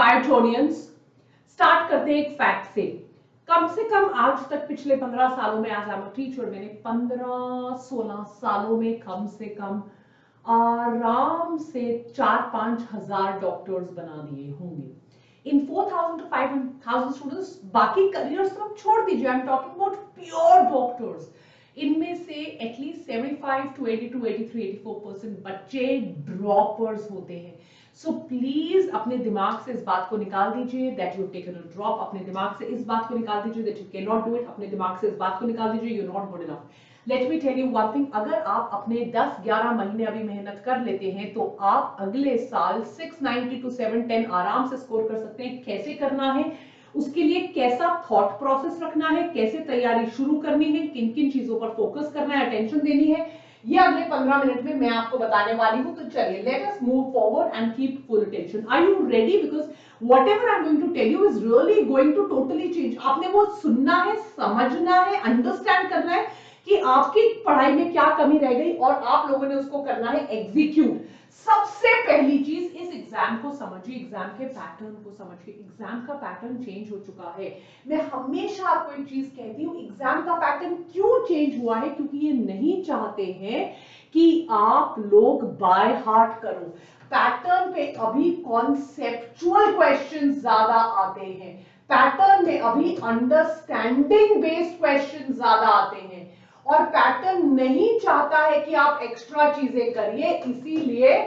बायोटोनियंस, start करते हैं एक फैक्ट से कम आज तक पिछले 15 सालों में, as I am a teacher, मैंने 15-16 सालों में कम से कम आराम से 4-5 हजार डॉक्टर्स बना दिए होंगे। इन 4,000 to 5,000 स्टूडेंट्स, बाकी करियर्स तो छोड़ दीजिए, I am talking about pure doctors. इनमें से एटलीस्ट 75 to 82, 83, 84% बच्चे ड्रॉपर्स होते हैं। सो प्लीज अपने दिमाग से इस बात को निकाल दीजिए that you taken a drop, अपने दिमाग से इस बात को निकाल दीजिए that you can not do it, अपने दिमाग से इस बात को निकाल दीजिए you not good enough. Let me tell you one thing, अगर आप अपने 10-11 महीने अभी मेहनत कर लेते हैं तो आप अगले साल 690 to 710 आराम से स्कोर कर सकते हैं। कैसे करना है, उसके लिए कैसा थॉट प्रोसेस रखना है, कैसे तैयारी शुरू करनी है, किन किन चीजों पर फोकस करना है, अटेंशन देनी है, ये अगले 15 मिनट में मैं आपको बताने वाली हूं। तो चलिए let us move forward and keep full attention. Are you ready? Because whatever I am going to tell you is really going to totally change. आपने वो सुनना है, समझना है, अंडरस्टैंड करना है कि आपकी पढ़ाई में क्या कमी रह गई और आप लोगों ने उसको करना है एग्जीक्यूट। सबसे पहली चीज, इस एग्जाम को समझिए, एग्जाम के पैटर्न को समझिए। एग्जाम का पैटर्न चेंज हो चुका है। मैं हमेशा आपको एक चीज कहती हूँ, एग्जाम का पैटर्न क्यों चेंज हुआ है? क्योंकि ये नहीं चाहते हैं कि आप लोग बाय हार्ट करो। पैटर्न पे अभी कॉन्सेप्चुअल क्वेश्चन ज्यादा आते हैं, पैटर्न में अभी अंडरस्टैंडिंग बेस्ड क्वेश्चन ज्यादा आते हैं, और पैटर्न नहीं चाहता है कि आप एक्स्ट्रा चीजें करिए। इसीलिए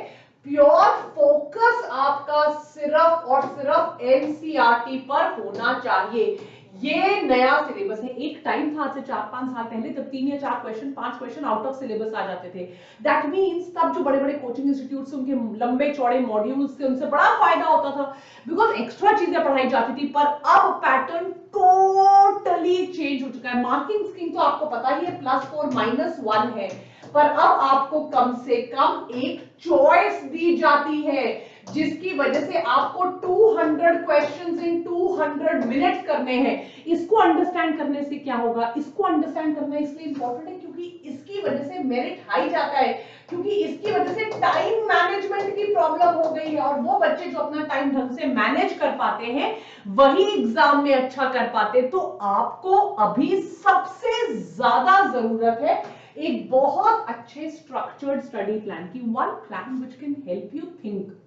प्योर फोकस आपका सिर्फ और सिर्फ एनसीईआरटी पर होना चाहिए। ये नया सिलेबस है। एक टाइम था आज से 4-5 साल पहले जब 3 या 4 question, 5 question out of syllabus आ जाते थे। दैट मीन्स तब जो बड़े बड़े कोचिंग इंस्टीट्यूट से, उनके लंबे चौड़े मॉड्यूल्स थे, उनसे बड़ा फायदा होता था बिकॉज एक्स्ट्रा चीजें पढ़ाई जाती थी। पर अब पैटर्न टोटली चेंज हो चुका है। मार्किंग स्कीम तो आपको पता ही है, +4 -1 है, पर अब आपको कम से कम एक चॉइस दी जाती है जिसकी वजह से आपको 200 क्वेश्चंस इन 200 मिनट्स करने हैं। इसको अंडरस्टैंड करने से क्या होगा? इसको अंडरस्टैंड करना इसलिए इंपॉर्टेंट है क्योंकि इसकी वजह से मेरिट हाई जाता है, क्योंकि इसकी वजह से टाइम मैनेजमेंट की प्रॉब्लम हो गई है, और वो बच्चे जो अपना टाइम ढंग से मैनेज कर पाते हैं वही एग्जाम में अच्छा कर पाते। तो आपको अभी सबसे ज्यादा जरूरत है एक बहुत अच्छे स्ट्रक्चर्ड स्टडी प्लान की। One plan which can help you think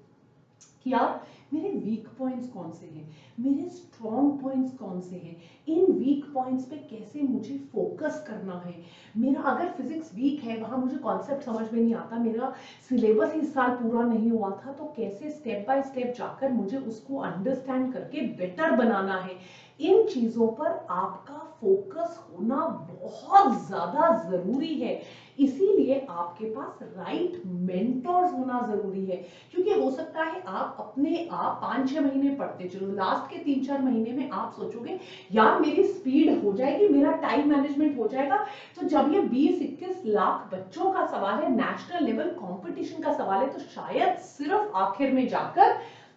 कि यार मेरे वीक पॉइंट्स कौन से हैं, मेरे स्ट्रॉन्ग पॉइंट्स कौन से हैं, इन वीक पॉइंट्स पे कैसे मुझे फोकस करना है। मेरा अगर फिजिक्स वीक है, वहां मुझे कॉन्सेप्ट समझ में नहीं आता, मेरा सिलेबस इस साल पूरा नहीं हुआ था, तो कैसे स्टेप बाय स्टेप जाकर मुझे उसको अंडरस्टैंड करके बेटर बनाना है। इन चीजों पर आपका फोकस होना बहुत ज्यादा जरूरी है। इसीलिए आपके पास राइट मेंटर्स होना जरूरी है, क्योंकि हो सकता है आप अपने आप 5-6 महीने पढ़ते चलो, लास्ट के 3-4 महीने में आप सोचोगे यार मेरी स्पीड हो जाएगी, मेरा टाइम मैनेजमेंट हो जाएगा। तो जब ये 20-21 लाख बच्चों का सवाल है, नेशनल लेवल कंपटीशन का सवाल है, तो शायद सिर्फ आखिर में जाकर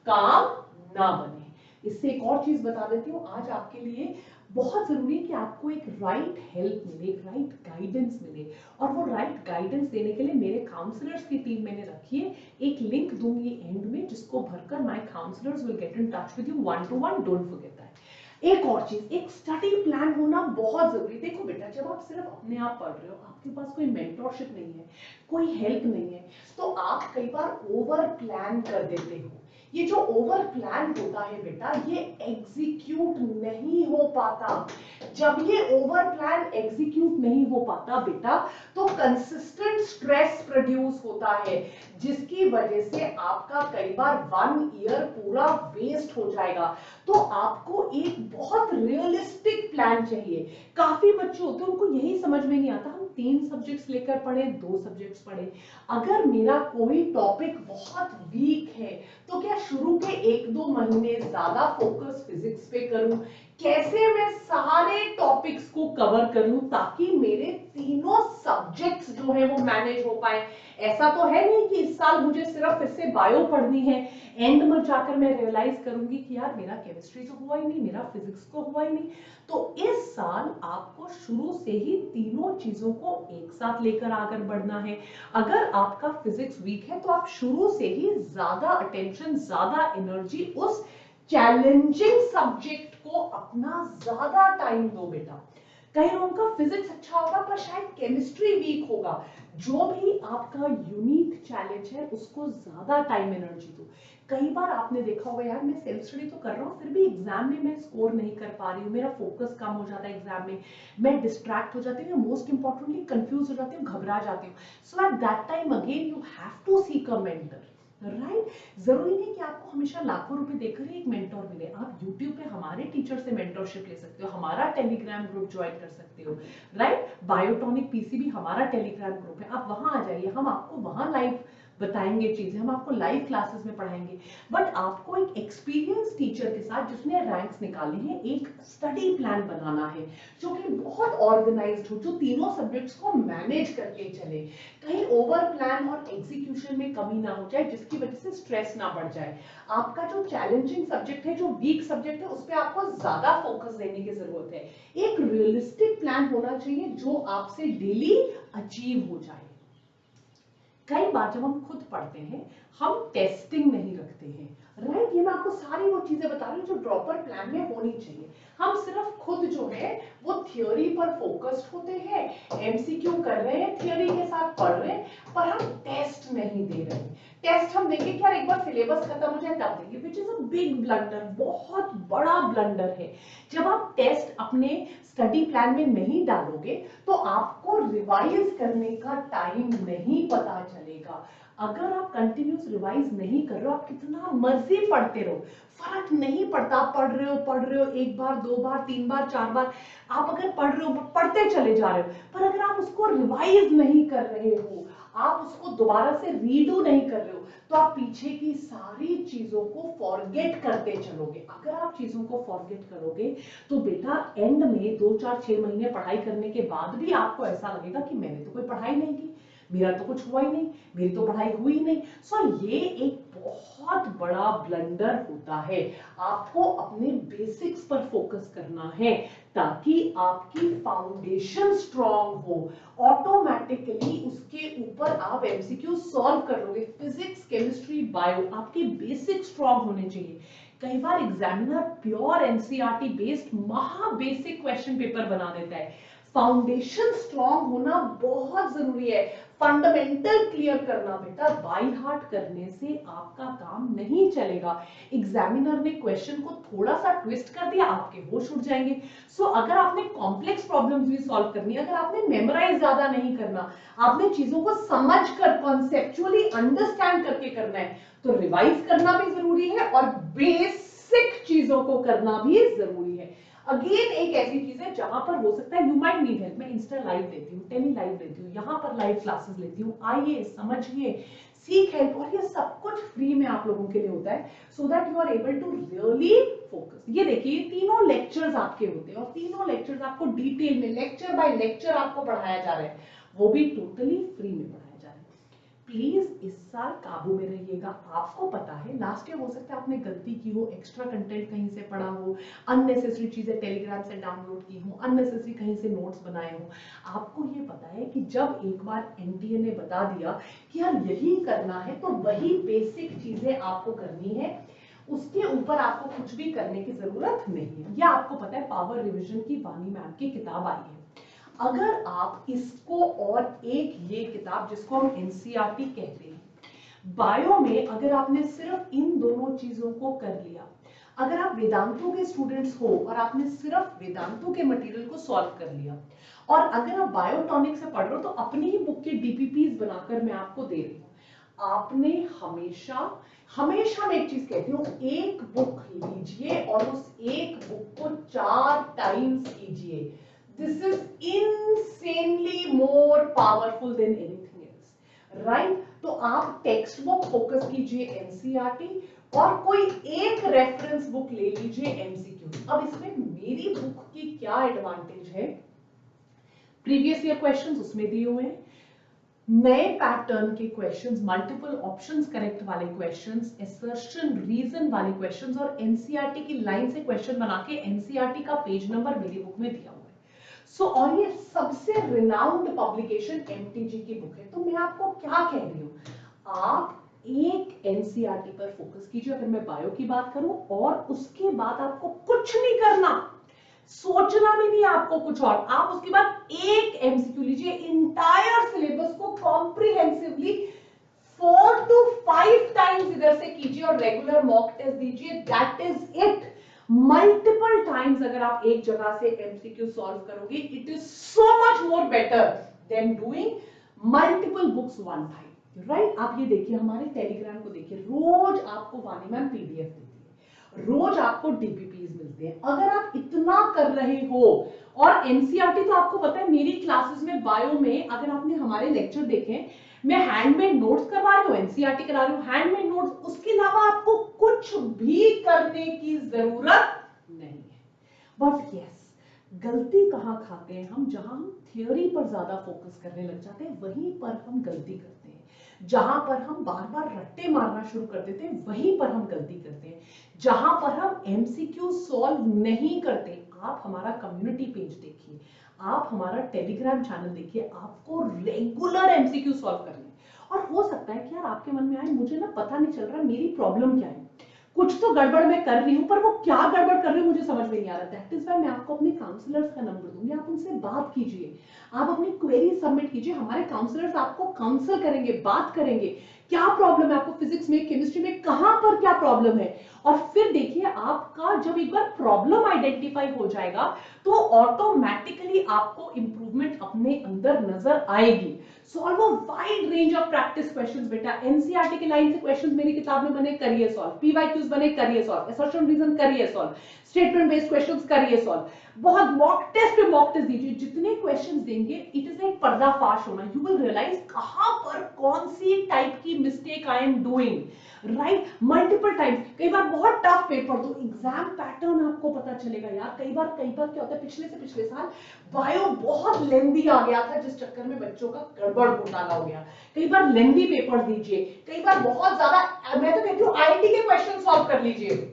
काम ना बने। इससे एक और चीज बता देती हूँ, आज आपके लिए बहुत जरूरी है कि आपको एक राइट हेल्प मिले, एक राइट गाइडेंस मिले, और वो राइट गाइडेंस देने के लिए मेरे काउंसलर्स की टीम मैंने रखी है। एक लिंक दूंगी एंड में जिसको भरकर my counsellors will get in touch with you 1-to-1, don't forget that. एक और चीज, एक स्टडी प्लान होना बहुत जरूरी। देखो बेटा, जब आप सिर्फ अपने आप पढ़ रहे हो, आपके पास कोई मेंटरशिप नहीं है, कोई हेल्प नहीं है, तो आप कई बार ओवर प्लान कर देते हो। ये जो ओवर प्लान होता है बेटा, ये एग्जीक्यूट नहीं हो पाता। जब ये ओवर प्लान एग्जीक्यूट नहीं हो पाता बेटा, तो कंसिस्टेंट स्ट्रेस प्रोड्यूस होता है, जिसकी वजह से आपका कई बार 1 ईयर पूरा वेस्ट हो जाएगा। तो आपको एक बहुत रियलिस्टिक प्लान चाहिए। काफी बच्चे होते हैं, उनको यही समझ में नहीं आता, हम 3 सब्जेक्ट्स लेकर पढ़े, 2 सब्जेक्ट्स पढ़े। अगर मेरा कोई टॉपिक बहुत वीक है तो क्या शुरू के 1-2 महीने ज्यादा फोकस फिजिक्स पे करूं? कैसे मैं सारे टॉपिक्स को कवर कर लूं ताकि मेरे तीनों सब्जेक्ट्स जो है वो मैनेज हो पाए? ऐसा तो है नहीं कि इस साल मुझे सिर्फ फिर से बायो पढ़नी है, एंड में जाकर मैं रियलाइज करूंगी कि यार मेरा केमिस्ट्री तो हुआ ही नहीं, मेरा फिजिक्स तो हुआ ही नहीं। तो इस साल आपको शुरू से ही तीनों चीजों को एक साथ लेकर आकर बढ़ना है। अगर आपका फिजिक्स वीक है तो आप शुरू से ही ज्यादा अटेंशन, ज्यादा एनर्जी उस चैलेंजिंग सब्जेक्ट को अपना ज्यादा टाइम दो बेटा। कई लोगों का फिजिक्स अच्छा होगा पर शायद केमिस्ट्री वीक होगा। जो भी आपका यूनिक चैलेंज है उसको ज्यादा टाइम एनर्जी दो। कई बार आपने देखा होगा यार मैं सेल्फ स्टडी तो कर रहा हूँ फिर भी एग्जाम में मैं स्कोर नहीं कर पा रही हूँ, मेरा फोकस कम हो जाता है एग्जाम में, मैं डिस्ट्रैक्ट हो जाती हूँ, मोस्ट इंपॉर्टेंटली कंफ्यूज हो जाती हूँ, घबरा जाती हूँ। So at that time again you have to seek a mentor, right? जरूरी नहीं कि आपको हमेशा लाखों रुपए देकर ही एक मेंटोर मिले। आप YouTube पे हमारे टीचर से मेंटरशिप ले सकते हो, हमारा टेलीग्राम ग्रुप ज्वाइन कर सकते हो, राइट? बायोटॉनिक पीसीबी हमारा टेलीग्राम ग्रुप है, आप वहां आ जाइए, हम आपको वहां लाइव बताएंगे चीजें, हम आपको लाइव क्लासेस में पढ़ाएंगे। बट आपको एक एक्सपीरियंस टीचर के साथ जिसने रैंक्स निकाली हैं एक स्टडी प्लान बनाना है जो कि बहुत ऑर्गेनाइज्ड हो, जो तीनों सब्जेक्ट्स को मैनेज करके चले, कहीं ओवर प्लान और एग्जीक्यूशन में कमी ना हो जाए जिसकी वजह से स्ट्रेस ना बढ़ जाए। आपका जो चैलेंजिंग सब्जेक्ट है, जो वीक सब्जेक्ट है, उस पर आपको ज्यादा फोकस देने की जरूरत है। एक रियलिस्टिक प्लान होना चाहिए जो आपसे डेली अचीव हो जाए। कई बार जब हम खुद पढ़ते हैं हम टेस्टिंग नहीं रखते हैं, राइट? ये मैं आपको सारी वो चीजें बता रही हूँ जो प्रॉपर प्लान में होनी चाहिए। हम सिर्फ खुद जो है वो थियोरी पर फोकस्ड होते हैं, एमसीक्यू कर रहे हैं, थियोरी के साथ पढ़ रहे हैं, पर हम टेस्ट नहीं दे रहे। टेस्ट हम देंगे कि यार एक बार सिलेबस खत्म हो जाए तब देंगे, which is a big blunder, बहुत बड़ा ब्लंडर है। जब आप टेस्ट अपने स्टडी प्लान में नहीं डालोगे तो आपको रिवाइज करने का टाइम नहीं पता चलेगा। अगर आप कंटिन्यूस रिवाइज नहीं कर रहे हो, आप कितना मर्जी पढ़ते रहो, फर्क नहीं पड़ता। आप पढ़ रहे हो एक बार, दो बार, तीन बार, चार बार, आप अगर पढ़ रहे हो पढ़ते चले जा रहे हो, पर अगर आप उसको रिवाइज नहीं कर रहे हो, आप उसको दोबारा से रीडू नहीं कर रहे हो, तो आप पीछे की सारी चीजों को फॉरगेट करते चलोगे। अगर आप चीजों को फॉरगेट करोगे तो बेटा एंड में 2, 4, 6 महीने पढ़ाई करने के बाद भी आपको ऐसा लगेगा कि मैंने तो कोई पढ़ाई नहीं की, मेरा तो कुछ हुआ ही नहीं, मेरी तो पढ़ाई हुई ही नहीं। सो ये एक बहुत बड़ा ब्लंडर होता है। आपको अपने बेसिक्स पर फोकस करना है ताकि आपकी फाउंडेशन स्ट्रांग हो। ऑटोमेटिकली उसके ऊपर आप एमसीक्यू सॉल्व कर लोगे। फिजिक्स, केमिस्ट्री, बायो, आपके बेसिक स्ट्रांग होने चाहिए। कई बार एग्जामिनर प्योर एनसीईआरटी बेस्ड महा बेसिक क्वेश्चन पेपर बना देता है। फाउंडेशन स्ट्रांग होना बहुत जरूरी है। फंडामेंटल क्लियर करना बेटा, बाय हार्ट करने से आपका काम नहीं चलेगा। एग्जामिनर ने क्वेश्चन को थोड़ा सा ट्विस्ट कर दिया, आपके होश उड़ जाएंगे। सो अगर आपने कॉम्प्लेक्स प्रॉब्लम्स भी सॉल्व करनी है, अगर आपने मेमोराइज ज्यादा नहीं करना, आपने चीजों को समझकर कॉन्सेप्चुअली अंडरस्टैंड करके करना है, तो रिवाइज करना भी जरूरी है और बेसिक चीजों को करना भी जरूरी है। अगेन एक ऐसी चीज है जहां पर हो सकता है यू माइट नीड हेल्प। मैं इंस्टा लाइव देती हूँ, टेली लाइव देती हूँ, यहाँ पर लाइव क्लासेस लेती हूँ, आइए समझिए, सीख हेल्प, और ये सब कुछ फ्री में आप लोगों के लिए होता है so that you are able to really focus. ये देखिए तीनों लेक्चर्स आपके होते हैं और तीनों लेक्चर्स आपको डिटेल में लेक्चर बाय लेक्चर आपको पढ़ाया जा रहा है, वो भी टोटली फ्री में पढ़ाया जा रहा है। प्लीज इस साल काबू में रहिएगा। आपको पता है लास्ट ईयर हो सकता है आपने गलती की हो, एक्स्ट्रा कंटेंट कहीं से पढ़ा हो, अननेसेसरी चीजें टेलीग्राम से डाउनलोड की हो, अननेसेसरी कहीं से नोट्स बनाए हो। आपको ये पता है कि जब एक बार एनटीए ने बता दिया कि यार यही करना है तो वही बेसिक चीजें आपको करनी है, उसके ऊपर आपको कुछ भी करने की जरूरत नहीं है। यह आपको पता है, पावर रिविजन की वानी मैम की किताब आई है। अगर आप इसको और एक ये किताब जिसको हम एनसीईआरटी कहते हैं, बायो में अगर आपने सिर्फ इन दोनों चीजों को कर लिया, अगर आप वेदांतों के स्टूडेंट्स हो और आपने सिर्फ वेदांतों के मटेरियल को सॉल्व कर लिया, और अगर आप बायोटॉनिक से पढ़ रहे हो तो अपनी ही बुक के डीपीपीज बनाकर मैं आपको दे रही हूं। आपने हमेशा हमेशा मैं एक चीज कहती हूँ, एक बुक लीजिए और उस एक बुक को 4 टाइम्स कीजिए। This is insanely more powerful than anything else, right? तो आप टेक्स्ट बुक फोकस कीजिए एनसीईआरटी और कोई एक रेफरेंस बुक ले लीजिए एमसीक्यू। अब इसमें मेरी बुक की क्या एडवांटेज है, प्रीवियस ईयर क्वेश्चंस उसमें दिए हुए हैं, नए पैटर्न के क्वेश्चंस, मल्टीपल ऑप्शंस करेक्ट वाले क्वेश्चंस, असर्शन रीजन वाले क्वेश्चंस, और एनसीईआरटी की लाइन से क्वेश्चन बना के एनसीईआरटी का पेज नंबर मेरी बुक में दिया हुआ है। और ये सबसे रिनाउंड पब्लिकेशन एमटीजी की बुक है। तो मैं आपको क्या कह रही हूं, आप एक एनसीईआरटी पर फोकस कीजिए अगर मैं बायो की बात करूं, और उसके बाद आपको कुछ नहीं करना, सोचना भी नहीं आपको कुछ और। आप उसके बाद एक एमसीक्यू लीजिए, इंटायर सिलेबस को कॉम्प्रिहेंसिवली 4 to 5 टाइम्स इधर से कीजिए और रेगुलर मॉक टेस्ट दीजिए, that is it. Multiple times अगर आप एक जगह से एमसीक्यू सॉल्व करोगे, it is so much more better than doing multiple books one time, right. आप ये देखिए, हमारे टेलीग्राम को देखिए, रोज आपको वाणी मैम पीडीएफ देती है, रोज आपको डीपीपीज मिलते हैं। अगर आप इतना कर रहे हो, और एनसीईआरटी तो आपको पता है, मेरी क्लासेस में बायो में अगर आपने हमारे लेक्चर देखे, मैं हैंडमेड नोट्स करवा रही हूँ, एनसीईआरटी करा रही हूँ, हैंडमेड नोट्स, उसके अलावा आपको कुछ भी करने की जरूरत नहीं है। बट यस, गलती कहां खाते हैं हम, जहां हम थ्योरी पर ज्यादा फोकस करने लग जाते हैं, वहीं पर हम गलती करते हैं। जहां पर हम बार बार रट्टे मारना शुरू कर देते हैं, वहीं पर हम गलती करते हैं। जहां पर हम एमसीक्यू सॉल्व नहीं करते, आप हमारा कम्युनिटी पेज देखिए, आप हमारा टेलीग्राम चैनल देखिए, आपको रेगुलर एमसीक्यू सॉल्व करने। और हो सकता है कि यार आपके मन में आए, मुझे ना पता नहीं चल रहा मेरी प्रॉब्लम क्या है, कुछ तो गड़बड़ मैं कर रही हूं, पर वो क्या गड़बड़ कर रही हूं मुझे समझ में नहीं आ रहा। दैट इज व्हाई मैं आपको अपने काउंसलर्स का नंबर दूंगी, आप उनसे बात कीजिए, आप अपनी क्वेरी सबमिट कीजिए, हमारे काउंसलर्स आपको काउंसल करेंगे, बात करेंगे, क्या प्रॉब्लम है आपको फिजिक्स में, केमिस्ट्री में, कहां पर क्या प्रॉब्लम है। और फिर देखिए, आपका जब एक बार प्रॉब्लम आइडेंटिफाई हो जाएगा, तो ऑटोमेटिकली आपको इंप्रूवमेंट अपने अंदर नजर आएगी। Solve a wide range of practice questions बेटा, एनसीईआरटी के लाइन से क्वेश्चंस मेरी किताब में बने, करिए सॉल्व, पीवाईक्यूज बने, करिए सॉल्व, असर्शन रीजन करिए सॉल्व, स्टेटमेंट बेस्ड क्वेश्चंस करिए सॉल्व, बहुत मॉक टेस्ट पे मॉक टेस्ट दीजिए, जितने क्वेश्चंस देंगे इट इज लाइक पर्दाफाश होना, यू विल रियलाइज कहां पर कौन सी टाइप की mistake I am doing, right, multiple times. कई बार बहुत टफ पेपर तो एग्जाम पैटर्न आपको पता चलेगा यार। कई बार क्या होता है, पिछले से पिछले साल बायो बहुत लेंदी आ गया था, जिस चक्कर में बच्चों का गड़बड़ घोटाला हो गया। कई बार लेंदी पेपर दीजिए, कई बार बहुत ज्यादा, मैं तो कहती हूँ आईआईटी के क्वेश्चन सॉल्व कर लीजिए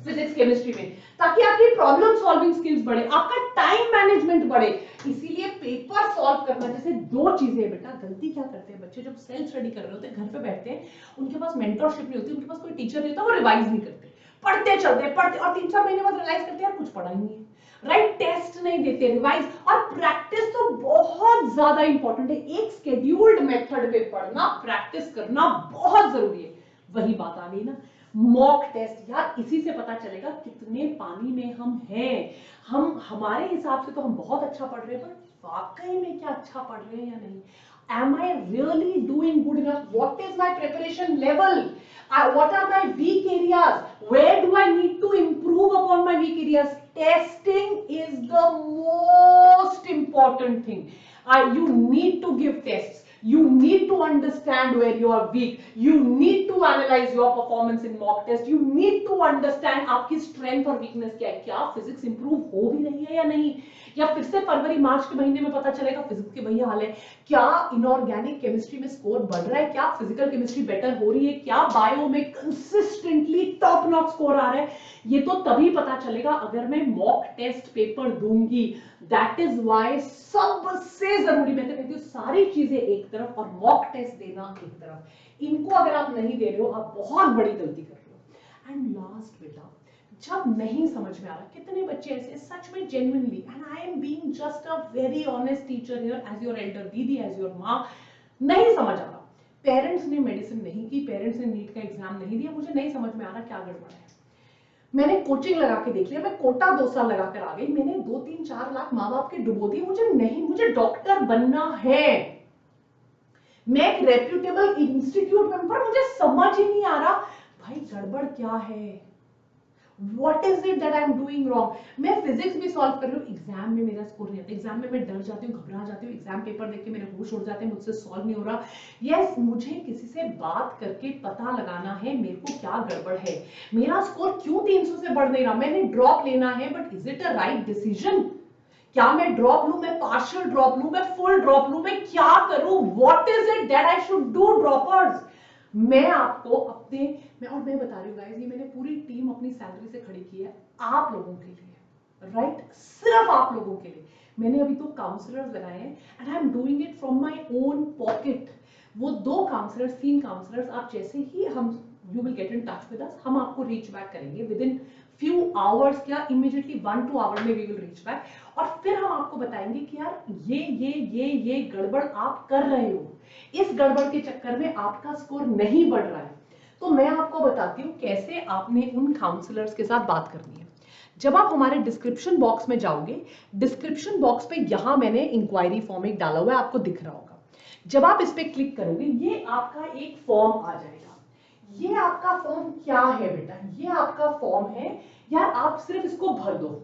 फिजिक्स केमिस्ट्री में, ताकि आपकी प्रॉब्लम सॉल्विंग स्किल्स बढ़े, आपका टाइम मैनेजमेंट बढ़े। इसीलिए पेपर सॉल्व करना, जैसे दो चीजें बेटा, गलती क्या करते हैं बच्चे, जब सेल्फ स्टडी कर रहे होते हैं, घर पे बैठते हैं, उनके पास मेंटरशिप नहीं होती, उनके पास कोई टीचर नहीं होता, वो रिवाइज नहीं करते, पढ़ते चलते पढ़ते, और 3-4 महीने बाद रियलाइज करते हैं यार कुछ पढ़ा ही नहीं है, राइट, टेस्ट नहीं देते, रिवाइज। और प्रैक्टिस तो बहुत ज्यादा इंपॉर्टेंट है, एक शेड्यूल्ड मेथड पे पढ़ना, प्रैक्टिस करना बहुत जरूरी है। वही बात आ गई ना, मॉक टेस्ट यार, इसी से पता चलेगा कितने पानी में हम हैं। हम हमारे हिसाब से तो हम बहुत अच्छा पढ़ रहे हैं, पर वाकई में क्या अच्छा पढ़ रहे हैं या नहीं, am I really doing good enough, what is my preparation level, what are my weak areas, where do I need to improve upon my weak areas. Testing is the most important thing. You need to give tests, you need to understand where you are weak, you need to analyze your performance in mock test, you need to understand आपकी strength और weakness क्या है, क्या physics improve हो भी रही है या नहीं, या फिर से फरवरी मार्च के महीने में पता चलेगा फिजिक्स के भैया हाल है, क्या इनऑर्गेनिक केमिस्ट्री में स्कोर बढ़ रहा है, क्या फिजिकल केमिस्ट्री बेटर हो रही है, क्या बायो में कंसिस्टेंटली टॉप नॉच स्कोर आ रहा है। ये तो तभी पता चलेगा अगर मैं मॉक टेस्ट पेपर दूंगी। दैट इज वाई सबसे जरूरी, मैं तो कहती हूँ सारी चीजें एक तरफ और मॉक टेस्ट देना एक तरफ, इनको अगर आप नहीं दे रहे हो आप बहुत बड़ी गलती कर रहे हो। एंड लास्ट बेटा, जब नहीं समझ में आ रहा, कितने बच्चे ऐसे सच में genuinely, and I am being just a very honest teacher here, as your elder दीदी, एज योर माँ, नहीं समझ आ रहा, पेरेंट्स ने मेडिसिन नहीं की, पेरेंट्स ने नीट का एग्जाम नहीं दिया, मुझे नहीं समझ में आ रहा क्या गड़बड़ है, मैंने कोचिंग लगा के देख लिया, मैं कोटा 2 साल लगा कर आ गई, मैंने 2-3-4 लाख माँ बाप के डुबो दिए, मुझे डॉक्टर बनना है, मैं एक रेप्यूटेबल इंस्टीट्यूट में, पर मुझे समझ ही नहीं आ रहा भाई गड़बड़ क्या है, What is it that I am doing wrong? मैं फिजिक्स भी सॉल्व कर रही हूँ, एग्जाम में मेरा स्कोर नहीं आता, एग्जाम में मैं डर जाती हूँ, घबरा जाती हूँ, एग्जाम पेपर देख के मेरे होश उड़ जाते हैं, मुझसे सॉल्व नहीं हो रहा। यस, मुझे किसी से बात करके पता लगाना है मेरे को क्या गड़बड़ है, मेरा स्कोर क्यों 300 से बढ़ नहीं रहा, मैंने ड्रॉप लेना है, but is it a right decision, क्या मैं ड्रॉप लूं, मैं पार्शियल ड्रॉप लूं, मैं फुल ड्रॉप लूं, मैं क्या करूं, what is it that I should do droppers. मैं आपको अपने, मैं बता रही हूँ गाइस, ये मैंने पूरी टीम अपनी सैलरी से खड़ी की है आप लोगों के लिए, राइट, सिर्फ आप लोगों के लिए। मैंने अभी तो काउंसलर्स लगाए हैं, and I am doing it from my own pocket. वो 2 काउंसलर्स 3 काउंसलर्स आप जैसे ही हम you will get in touch with us, हम आपको रीच बैक करेंगे विद इन फ्यू आवर्स, क्या इमीडिएटली 1-2 आवर में वी विल रीच बैक, और फिर हम आपको बताएंगे कि यार ये गड़बड़ आप कर रहे हो, इस गड़बड़ के चक्कर में आपका स्कोर नहीं बढ़ रहा है। तो मैं आपको बताती हूँ कैसे आपने उन काउंसलर्स के साथ बात करनी है। जब आप हमारे डिस्क्रिप्शन बॉक्स में जाओगे, डिस्क्रिप्शन बॉक्स पे यहां मैंने इंक्वायरी फॉर्म एक डाला हुआ है, आपको दिख रहा होगा। जब आप इस पे क्लिक करोगे ये आपका एक फॉर्म आ जाएगा। ये आपका फॉर्म क्या है बेटा? ये आपका फॉर्म है यार, आप सिर्फ इसको भर दो।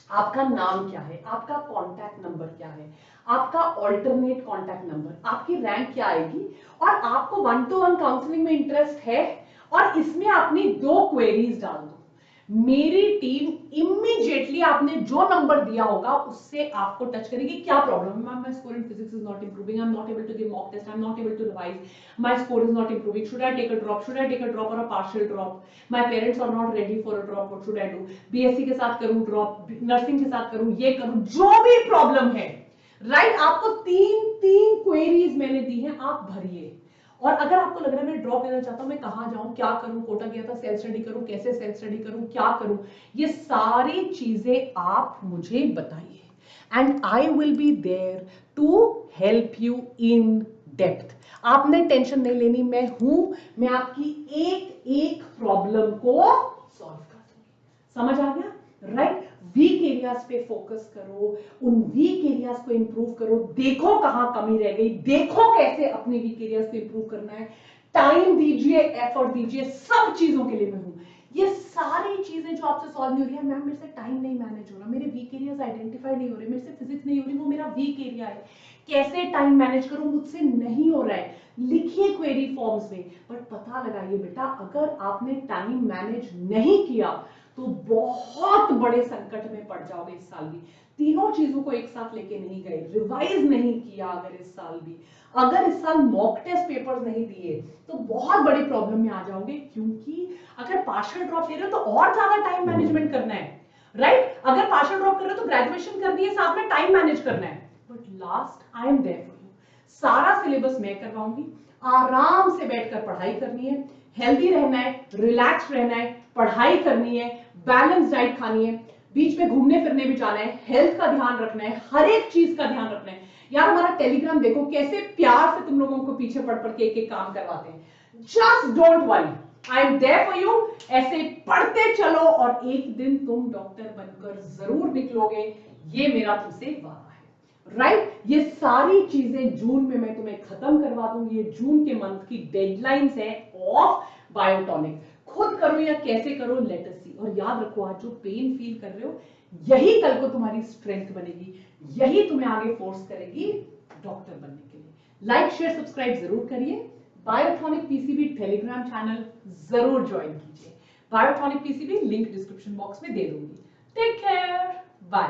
आपका नाम क्या है, आपका कॉन्टैक्ट नंबर क्या है, आपका ऑल्टरनेट कॉन्टैक्ट नंबर, आपकी रैंक क्या आएगी, और आपको 1-to-1 काउंसलिंग में इंटरेस्ट है, और इसमें अपनी 2 क्वेरीज डाल दो। मेरी टीम इमीडिएटली आपने जो नंबर दिया होगा उससे आपको टच करेगी। क्या प्रॉब्लम है ma'am? My score in physics is not improving, I am not able to give mock test, I am not able to revise, my score is not improving, should I take a drop, should I take a drop और a partial drop, my parents are not ready for a drop, what should I do, BSc के साथ करूं drop, nursing के साथ करूं, ये करूं, जो भी प्रॉब्लम है, राइट? आपको 3 क्वेरीज मैंने दी हैं, आप भरिए। और अगर आपको लग रहा है मैं ड्रॉप लेना चाहता हूं, मैं कहां जाऊं, क्या करूं, कोटा गया था, सेल्फ स्टडी करूं, कैसे सेल्फ स्टडी करूं, क्या करूं, ये सारी चीजें आप मुझे बताइए, and I will be there to help you in depth. आपने टेंशन नहीं लेनी, मैं हूं, मैं आपकी एक एक प्रॉब्लम को सॉल्व कर दूंगी। समझ आ गया? राइट? वीक एरियाज पे फोकस करो, उन वीक एरियाज को इंप्रूव करो, देखो कहां कमी रह गई, देखो कैसे अपने वीक एरियाज को इंप्रूव करना है, टाइम दीजिए, एफर्ट दीजिए, सब चीजों के लिए मैं हूं। ये सारी चीजें जो आपसे सॉल्व नहीं हो रही है, मैम मेरे से टाइम नहीं मैनेज हो रहा, मेरे वीक एरियाज आइडेंटिफाई नहीं हो रहे, मेरे से फिजिक्स नहीं हो रही, वो मेरा वीक एरिया है, कैसे टाइम मैनेज करूं, मुझसे नहीं हो रहा है, लिखिए क्वेरी फॉर्म्स में। बट पता लगाइए बेटा, अगर आपने टाइम मैनेज नहीं किया तो बहुत बड़े संकट में पड़ जाओगे इस साल भी। तीनों चीजों को एक साथ लेके नहीं गए, रिवाइज नहीं किया अगर इस साल भी, अगर इस साल मॉक टेस्ट पेपर्स नहीं दिए, तो बहुत बड़ी प्रॉब्लम में आ जाओगे, क्योंकि अगर पार्शियल ड्रॉप ले रहे हो तो और ज्यादा टाइम मैनेजमेंट करना है, राइट? अगर पार्शियल ड्रॉप कर रहे हो तो ग्रेजुएशन करनी है, साथ में टाइम मैनेज करना है। But last I am there for you, सारा सिलेबस मैं करवाऊंगी, आराम से बैठकर पढ़ाई करनी है, हेल्दी रहना है, रिलैक्स रहना है, पढ़ाई करनी है, बैलेंस डाइट खानी है, बीच में घूमने फिरने भी जाना है, हेल्थ का ध्यान रखना है, हर एक चीज का ध्यान रखना है। यार हमारा टेलीग्राम देखो कैसे प्यार से तुम लोगों को पीछे पढ़ पढ़ के एक एक काम करवाते हैं। Just don't worry, I am there for you. ऐसे पढ़ते चलो और एक दिन तुम डॉक्टर बनकर जरूर निकलोगे, ये मेरा तुमसे वादा है, राइट? ये सारी चीजें जून में मैं तुम्हें खत्म करवा दूंगी। ये जून के मंथ की डेडलाइंस है ऑफ बायोटॉनिक। खुद करो या कैसे करो, लेट अस सी। और याद रखो, आज जो पेन फील कर रहे हो, यही कल को तुम्हारी स्ट्रेंथ बनेगी, यही तुम्हें आगे फोर्स करेगी डॉक्टर बनने के लिए। लाइक शेयर सब्सक्राइब जरूर करिए। बायोटॉनिक पीसीबी टेलीग्राम चैनल जरूर ज्वाइन कीजिए। Biotonic PCB link description box में दे दूंगी। Take care, bye.